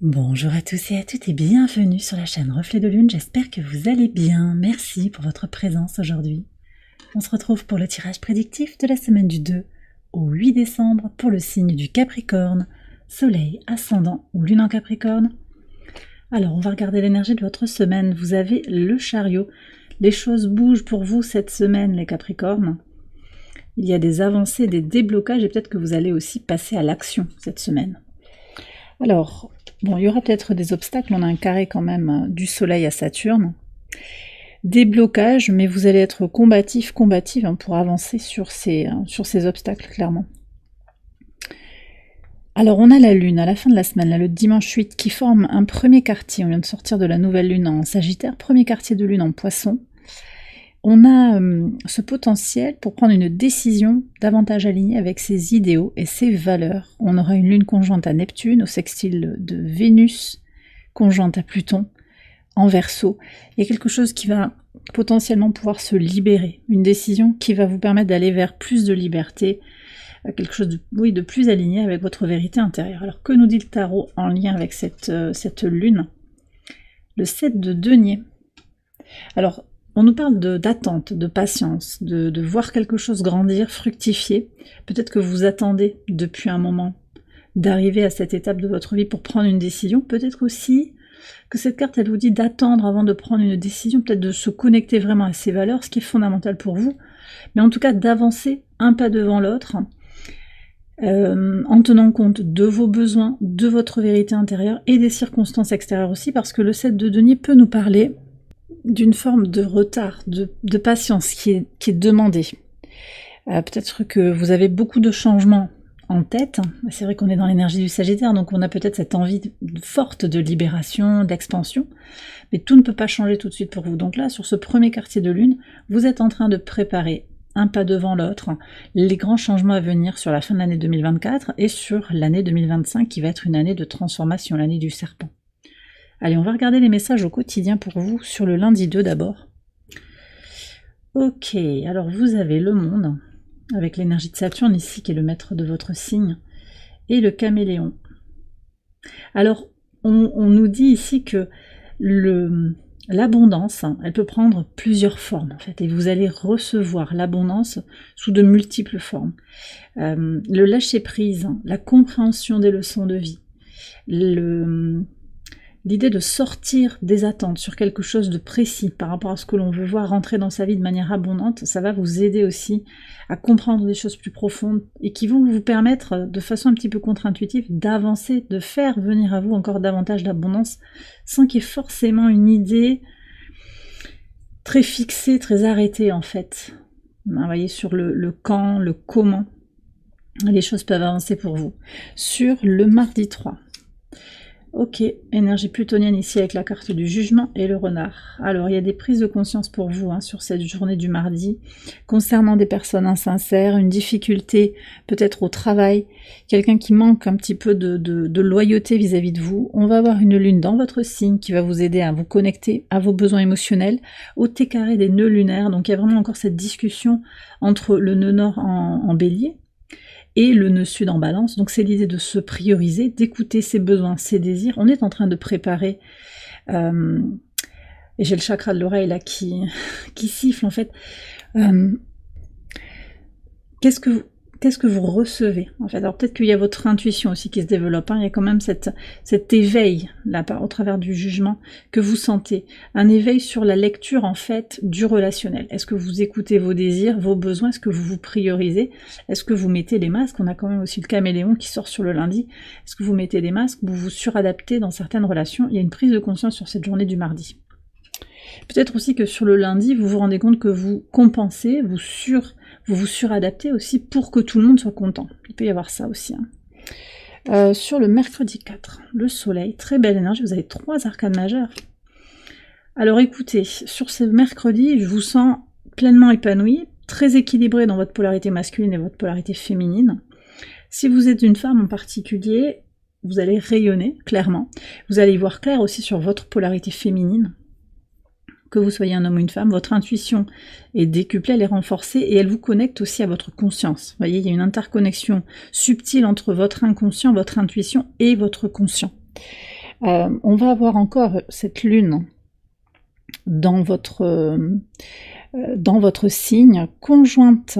Bonjour à tous et à toutes et bienvenue sur la chaîne Reflet de Lune, j'espère que vous allez bien, merci pour votre présence aujourd'hui. On se retrouve pour le tirage prédictif de la semaine du 2 au 8 décembre pour le signe du Capricorne, Soleil, Ascendant ou Lune en Capricorne. Alors on va regarder l'énergie de votre semaine, vous avez le Chariot, les choses bougent pour vous cette semaine les Capricornes. Il y a des avancées, des déblocages et peut-être que vous allez aussi passer à l'action cette semaine. Alors, bon, il y aura peut-être des obstacles, on a un carré quand même du Soleil à Saturne. Des blocages, mais vous allez être combatif pour avancer sur ces obstacles, clairement. Alors, on a la Lune à la fin de la semaine, là, le dimanche 8, qui forme un premier quartier. On vient de sortir de la nouvelle Lune en Sagittaire, premier quartier de Lune en Poisson. On a ce potentiel pour prendre une décision davantage alignée avec ses idéaux et ses valeurs. On aura une lune conjointe à Neptune, au sextile de Vénus, conjointe à Pluton, en Verseau. Il y a quelque chose qui va potentiellement pouvoir se libérer, une décision qui va vous permettre d'aller vers plus de liberté, quelque chose de plus aligné avec votre vérité intérieure. Alors que nous dit le tarot en lien avec cette lune? Le 7 de denier. Alors, on nous parle d'attente, de patience, de voir quelque chose grandir, fructifier. Peut-être que vous attendez depuis un moment d'arriver à cette étape de votre vie pour prendre une décision. Peut-être aussi que cette carte, elle vous dit d'attendre avant de prendre une décision, peut-être de se connecter vraiment à ses valeurs, ce qui est fondamental pour vous. Mais en tout cas, d'avancer un pas devant l'autre, en tenant compte de vos besoins, de votre vérité intérieure et des circonstances extérieures aussi, parce que le 7 de denier peut nous parler d'une forme de retard, de patience qui est demandée. Peut-être que vous avez beaucoup de changements en tête. C'est vrai qu'on est dans l'énergie du Sagittaire, donc on a peut-être cette envie forte de libération, d'expansion, mais tout ne peut pas changer tout de suite pour vous. Donc là, sur ce premier quartier de lune, vous êtes en train de préparer un pas devant l'autre les grands changements à venir sur la fin de l'année 2024 et sur l'année 2025 qui va être une année de transformation, l'année du serpent. Allez, on va regarder les messages au quotidien pour vous sur le lundi 2 d'abord. Ok, alors vous avez le monde, avec l'énergie de Saturne ici, qui est le maître de votre signe, et le caméléon. Alors, on nous dit ici que l'abondance, elle peut prendre plusieurs formes, en fait, et vous allez recevoir l'abondance sous de multiples formes. Le lâcher-prise, la compréhension des leçons de vie, l'idée de sortir des attentes sur quelque chose de précis par rapport à ce que l'on veut voir rentrer dans sa vie de manière abondante, ça va vous aider aussi à comprendre des choses plus profondes et qui vont vous permettre de façon un petit peu contre-intuitive d'avancer, de faire venir à vous encore davantage d'abondance sans qu'il y ait forcément une idée très fixée, très arrêtée en fait. Vous voyez, sur le quand, le comment, les choses peuvent avancer pour vous. Sur le mardi 3. Ok, énergie plutonienne ici avec la carte du jugement et le renard. Alors, il y a des prises de conscience pour vous sur cette journée du mardi, concernant des personnes insincères, une difficulté peut-être au travail, quelqu'un qui manque un petit peu de loyauté vis-à-vis de vous. On va avoir une lune dans votre signe qui va vous aider à vous connecter à vos besoins émotionnels, au T carré des nœuds lunaires. Donc, il y a vraiment encore cette discussion entre le nœud nord en bélier, et le nœud sud en balance, donc c'est l'idée de se prioriser, d'écouter ses besoins, ses désirs. On est en train de préparer, et j'ai le chakra de l'oreille là qui siffle en fait. Qu'est-ce que vous recevez en fait? Alors peut-être qu'il y a votre intuition aussi qui se développe, il y a quand même cet éveil là au travers du jugement que vous sentez, un éveil sur la lecture en fait du relationnel. Est-ce que vous écoutez vos désirs, vos besoins? Est-ce que vous vous priorisez? Est-ce que vous mettez les masques? On a quand même aussi le caméléon qui sort sur le lundi. Est-ce que vous mettez des masques? Vous vous suradaptez dans certaines relations? Il y a une prise de conscience sur cette journée du mardi. Peut-être aussi que sur le lundi, vous vous rendez compte que vous compensez, vous vous suradaptez aussi pour que tout le monde soit content. Il peut y avoir ça aussi. Sur le mercredi 4, le soleil, très belle énergie, vous avez 3 arcanes majeures. Alors écoutez, sur ce mercredi, je vous sens pleinement épanoui, très équilibré dans votre polarité masculine et votre polarité féminine. Si vous êtes une femme en particulier, vous allez rayonner, clairement. Vous allez y voir clair aussi sur votre polarité féminine. Que vous soyez un homme ou une femme, votre intuition est décuplée, elle est renforcée et elle vous connecte aussi à votre conscience. Vous voyez, il y a une interconnexion subtile entre votre inconscient, votre intuition et votre conscient. On va avoir encore cette lune dans votre signe, conjointe,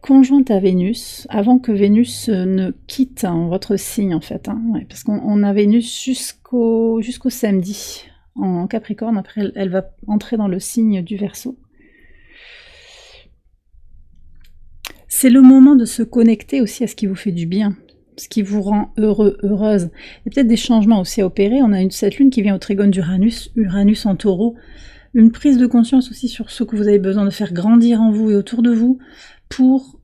conjointe à Vénus, avant que Vénus ne quitte votre signe en fait, parce qu'on a Vénus jusqu'au samedi en Capricorne, après elle va entrer dans le signe du Verseau. C'est le moment de se connecter aussi à ce qui vous fait du bien, ce qui vous rend heureux, heureuse. Il y a peut-être des changements aussi à opérer. On a cette lune qui vient au trigone d'Uranus, Uranus en taureau. Une prise de conscience aussi sur ce que vous avez besoin de faire grandir en vous et autour de vous pour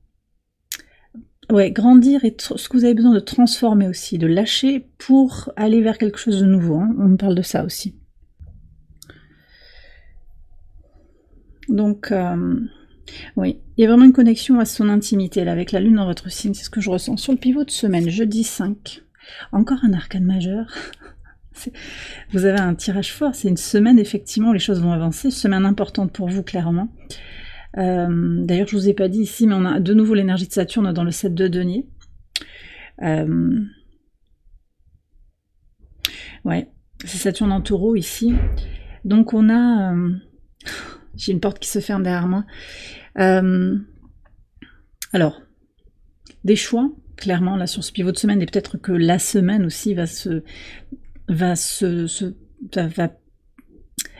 grandir, et ce que vous avez besoin de transformer aussi, de lâcher pour aller vers quelque chose de nouveau. On me parle de ça aussi. Donc, oui, il y a vraiment une connexion à son intimité là, avec la lune dans votre signe, c'est ce que je ressens. Sur le pivot de semaine, jeudi 5, encore un arcane majeur. Vous avez un tirage fort, c'est une semaine effectivement où les choses vont avancer, semaine importante pour vous clairement. D'ailleurs je vous ai pas dit ici, mais on a de nouveau l'énergie de Saturne dans le 7 de denier. Ouais, c'est Saturne en taureau ici. Donc on a... j'ai une porte qui se ferme derrière moi. Alors, des choix, clairement, là sur ce pivot de semaine, et peut-être que la semaine aussi va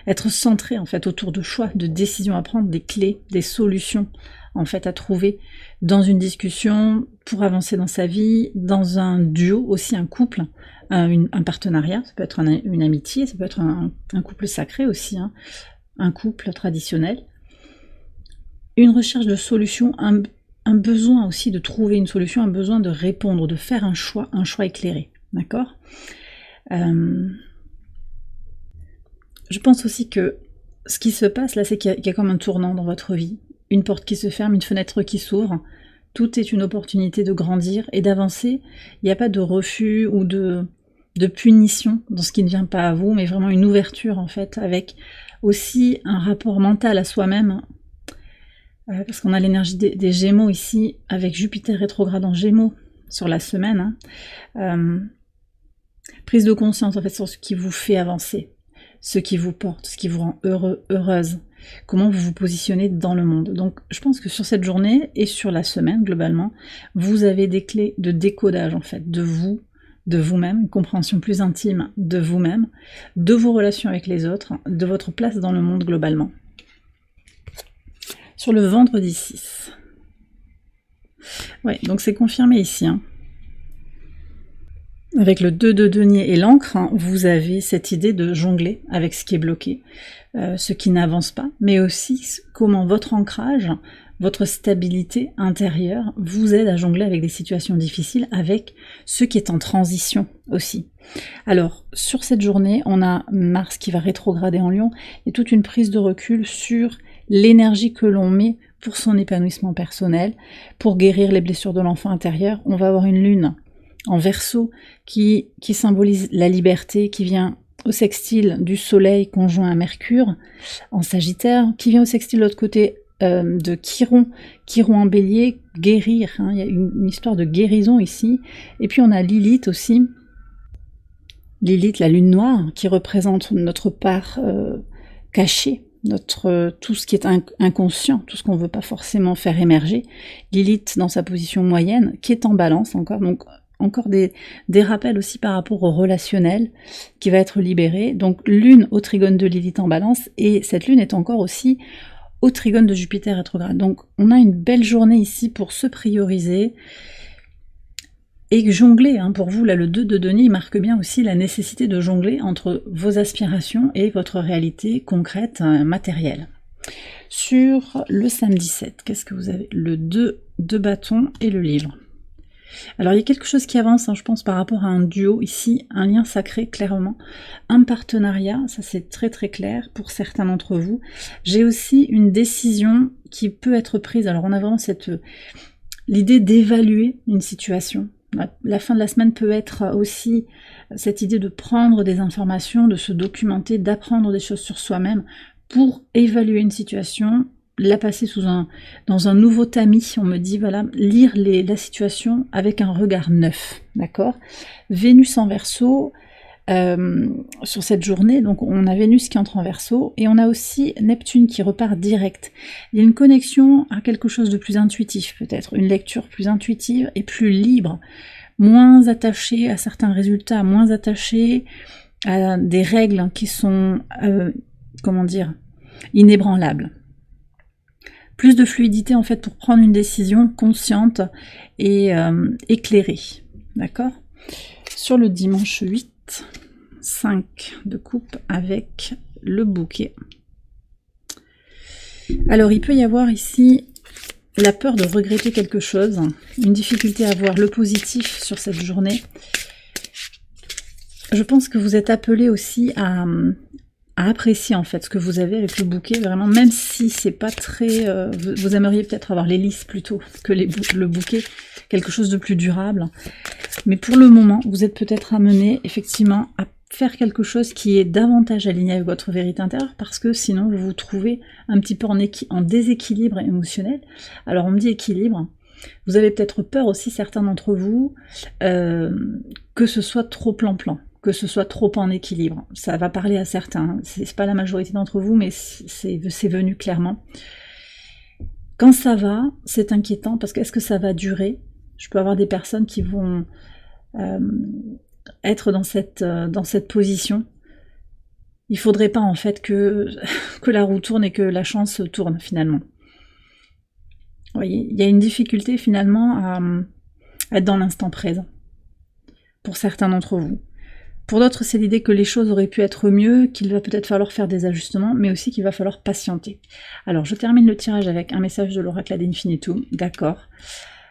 être centrée en fait autour de choix, de décisions à prendre, des clés, des solutions en fait à trouver dans une discussion pour avancer dans sa vie, dans un duo aussi, un couple, un partenariat, ça peut être une amitié, ça peut être un couple sacré aussi, un couple traditionnel, une recherche de solution, un besoin aussi de trouver une solution, un besoin de répondre, de faire un choix éclairé, d'accord ? Je pense aussi que ce qui se passe là, c'est qu'il y a comme un tournant dans votre vie, une porte qui se ferme, une fenêtre qui s'ouvre, tout est une opportunité de grandir et d'avancer. Il n'y a pas de refus ou de punition dans ce qui ne vient pas à vous, mais vraiment une ouverture en fait, avec aussi un rapport mental à soi-même, parce qu'on a l'énergie des Gémeaux ici, avec Jupiter rétrograde en Gémeaux sur la semaine. Prise de conscience en fait sur ce qui vous fait avancer, ce qui vous porte, ce qui vous rend heureux, heureuse, comment vous vous positionnez dans le monde. Donc je pense que sur cette journée et sur la semaine globalement, vous avez des clés de décodage en fait, de vous, de vous-même, une compréhension plus intime de vous-même, de vos relations avec les autres, de votre place dans le monde globalement. Sur le vendredi 6. Ouais, donc c'est confirmé ici. Avec le 2 de denier et l'encre, vous avez cette idée de jongler avec ce qui est bloqué, ce qui n'avance pas, mais aussi comment votre ancrage, votre stabilité intérieure vous aide à jongler avec des situations difficiles, avec ce qui est en transition aussi. Alors, sur cette journée, on a Mars qui va rétrograder en Lion, et toute une prise de recul sur l'énergie que l'on met pour son épanouissement personnel, pour guérir les blessures de l'enfant intérieur. On va avoir une lune en Verseau qui symbolise la liberté, qui vient au sextile du soleil conjoint à Mercure, en Sagittaire, qui vient au sextile de l'autre côté de Chiron en Bélier, guérir, il y a une histoire de guérison ici. Et puis on a Lilith aussi, Lilith, la lune noire, qui représente notre part cachée, tout ce qui est inconscient, tout ce qu'on ne veut pas forcément faire émerger. Lilith dans sa position moyenne, qui est en balance encore, donc encore des rappels aussi par rapport au relationnel qui va être libéré. Donc lune au trigone de Lilith en balance, et cette lune est encore aussi au trigone de Jupiter rétrograde. Donc on a une belle journée ici pour se prioriser et jongler. Pour vous, là, le 2 de denier marque bien aussi la nécessité de jongler entre vos aspirations et votre réalité concrète, matérielle. Sur le samedi 7, qu'est-ce que vous avez ? Le 2 de bâton et le livre. Alors il y a quelque chose qui avance, je pense, par rapport à un duo ici, un lien sacré clairement, un partenariat, ça c'est très très clair pour certains d'entre vous. J'ai aussi une décision qui peut être prise, alors on a vraiment l'idée d'évaluer une situation. La fin de la semaine peut être aussi cette idée de prendre des informations, de se documenter, d'apprendre des choses sur soi-même pour évaluer une situation la passer dans un nouveau tamis. On me dit, voilà, lire la situation avec un regard neuf, d'accord? Vénus en Verseau, sur cette journée, donc on a Vénus qui entre en Verseau, et on a aussi Neptune qui repart direct. Il y a une connexion à quelque chose de plus intuitif, peut-être, une lecture plus intuitive et plus libre, moins attachée à certains résultats, moins attachée à des règles qui sont, comment dire, inébranlables. Plus de fluidité en fait pour prendre une décision consciente et éclairée, d'accord? Sur le dimanche 8, 5 de coupe avec le bouquet. Alors il peut y avoir ici la peur de regretter quelque chose, une difficulté à voir le positif sur cette journée. Je pense que vous êtes appelé aussi à apprécier en fait ce que vous avez avec le bouquet, vraiment, même si c'est pas très... vous aimeriez peut-être avoir les lys plutôt que le bouquet, quelque chose de plus durable. Mais pour le moment, vous êtes peut-être amené effectivement à faire quelque chose qui est davantage aligné avec votre vérité intérieure, parce que sinon vous vous trouvez un petit peu en déséquilibre émotionnel. Alors on me dit équilibre, vous avez peut-être peur aussi, certains d'entre vous, que ce soit trop plan-plan, que ce soit trop en équilibre. Ça va parler à certains, c'est pas la majorité d'entre vous, mais c'est venu clairement. Quand ça va, c'est inquiétant, parce que est-ce que ça va durer? Je peux avoir des personnes qui vont être dans cette position. Il faudrait pas en fait que la roue tourne et que la chance tourne finalement. Vous voyez, il y a une difficulté finalement à être dans l'instant présent, pour certains d'entre vous. Pour d'autres, c'est l'idée que les choses auraient pu être mieux, qu'il va peut-être falloir faire des ajustements, mais aussi qu'il va falloir patienter. Alors, je termine le tirage avec un message de l'oracle ad infinitum. D'accord.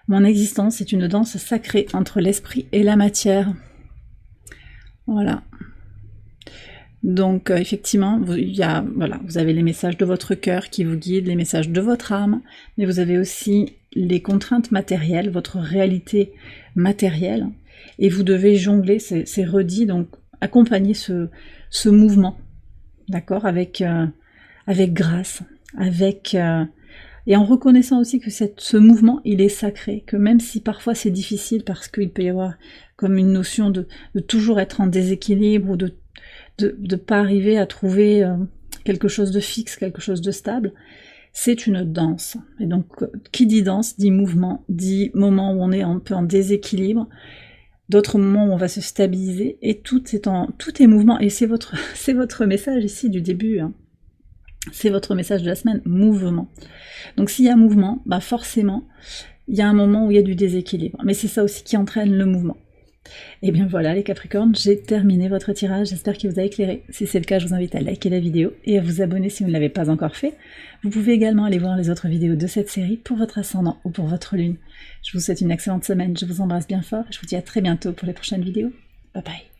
Mon existence est une danse sacrée entre l'esprit et la matière. Voilà. Donc, effectivement, vous avez les messages de votre cœur qui vous guident, les messages de votre âme, mais vous avez aussi les contraintes matérielles, votre réalité matérielle, et vous devez jongler, c'est redit, donc accompagner ce mouvement, d'accord, avec grâce, et en reconnaissant aussi que ce mouvement, il est sacré, que même si parfois c'est difficile, parce qu'il peut y avoir comme une notion de toujours être en déséquilibre, ou de pas arriver à trouver quelque chose de fixe, quelque chose de stable, c'est une danse. Et donc, qui dit danse, dit mouvement, dit moment où on est un peu en déséquilibre, d'autres moments où on va se stabiliser, et tout est mouvement, et c'est votre message ici du début, hein. C'est votre message de la semaine, mouvement. Donc s'il y a mouvement, bah forcément, il y a un moment où il y a du déséquilibre. Mais c'est ça aussi qui entraîne le mouvement. Et bien voilà les Capricornes, j'ai terminé votre tirage, j'espère qu'il vous a éclairé. Si c'est le cas, je vous invite à liker la vidéo et à vous abonner si vous ne l'avez pas encore fait. Vous pouvez également aller voir les autres vidéos de cette série pour votre ascendant ou pour votre lune. Je vous souhaite une excellente semaine, je vous embrasse bien fort et je vous dis à très bientôt pour les prochaines vidéos. Bye bye.